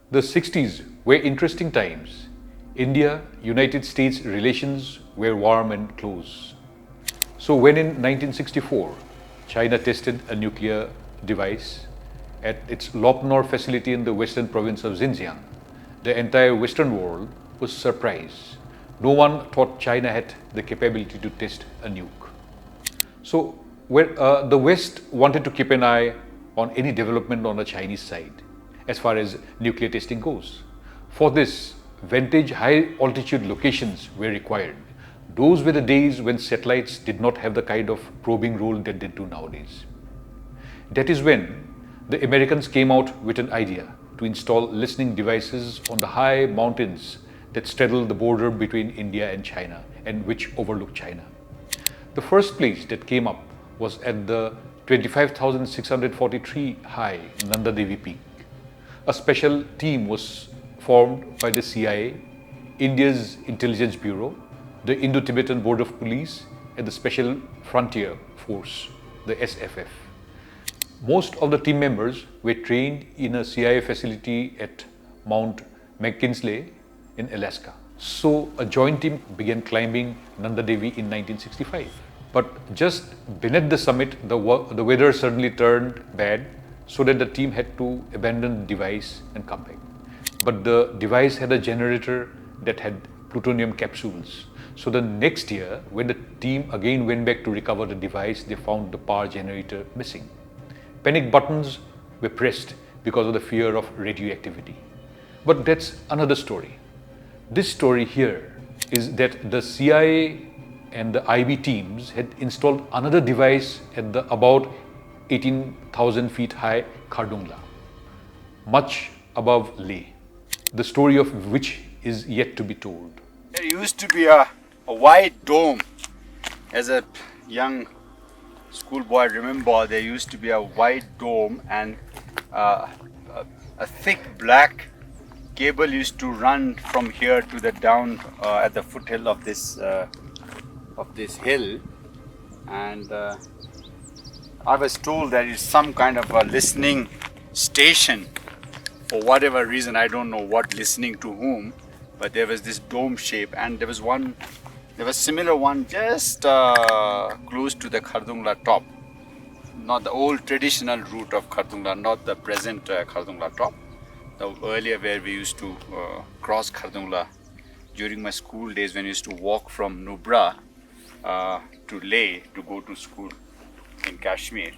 The 60s were interesting times. India-United States relations were warm and close. So when in 1964, China tested a nuclear device at its Lucknow facility in the western province of Xinjiang, the entire Western world was surprised. No one thought China had the capability to test a nuke. So the West wanted to keep an eye on any development on the Chinese side as far as nuclear testing goes. For this, vantage high altitude locations were required. Those were the days when satellites did not have the kind of probing role that they do nowadays. That is when the Americans came out with an idea to install listening devices on the high mountains that straddle the border between India and China and which overlook China. The first place that came up was at the 25,643 high Nanda Devi peak. A special team was formed by the CIA, India's Intelligence Bureau, the Indo-Tibetan Board of Police, and the Special Frontier Force, the SFF. Most of the team members were trained in a CIA facility at Mount McKinley in Alaska. So a joint team began climbing Nanda Devi in 1965. But just beneath the summit, the weather suddenly turned bad, so that the team had to abandon the device and come back. But the device had a generator that had plutonium capsules. So the next year, when the team again went back to recover the device, they found the power generator missing. Panic buttons were pressed because of the fear of radioactivity. But that's another story. This story here is that the CIA and the IB teams had installed another device at the about 18,000 feet high Khardung, much above Leh, the story of which is yet to be told. There used to be a white dome. As a young schoolboy, I remember there used to be a white dome, and a thick black cable used to run from here to the down at the foothill of this hill, and I was told that it's some kind of a listening station. For whatever reason, I don't know what listening to whom, but there was this dome shape, and there was similar one just close to the Khardungla top. Not the old traditional route of Khardungla, not the present Khardungla top. The earlier where we used to cross Khardungla during my school days, when we used to walk from Nubra to Leh to go to school in Kashmir.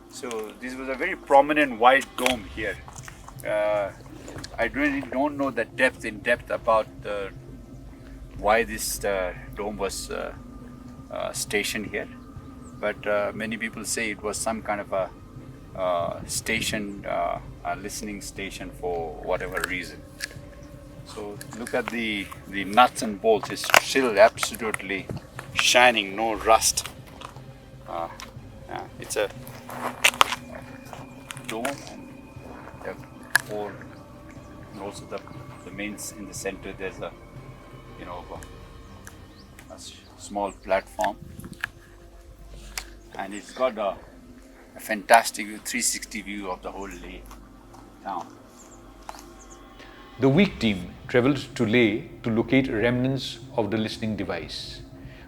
So this was a very prominent white dome here. I really don't know the depth about why this dome was stationed here, but many people say it was some kind of a station, a listening station for whatever reason. So look at the nuts and bolts. It's still absolutely shining, no rust. It's a dome, and there are four, and also the mains in the center. There's a small platform, and it's got a fantastic 360 view of the whole Leh town. The weak team travelled to Leh to locate remnants of the listening device.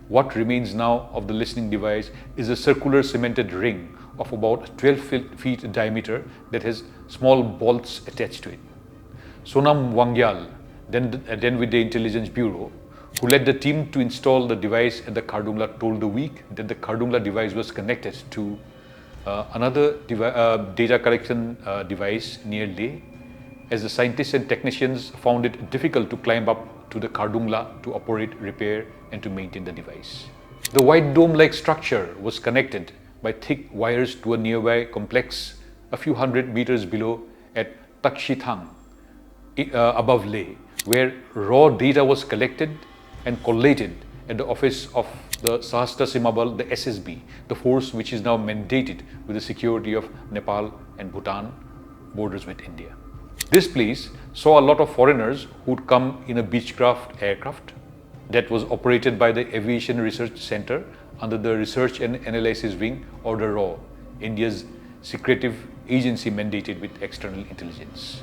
What remains now of the listening device is a circular cemented ring of about 12 feet diameter that has small bolts attached to it. Sonam Wangyal, then with the Intelligence Bureau, who led the team to install the device at the Khardungla, told the week that the Khardungla device was connected to another data collection device near Leh, as the scientists and technicians found it difficult to climb up to the Khardungla to operate, repair, and to maintain the device. The white dome-like structure was connected by thick wires to a nearby complex a few hundred meters below at Takshithang, above Leh, where raw data was collected and collated at the office of the Sahastra Simabal, the SSB, the force which is now mandated with the security of Nepal and Bhutan borders with India. This place saw a lot of foreigners who'd come in a Beechcraft aircraft that was operated by the Aviation Research Center under the Research and Analysis Wing, or the RAW, India's secretive agency mandated with external intelligence.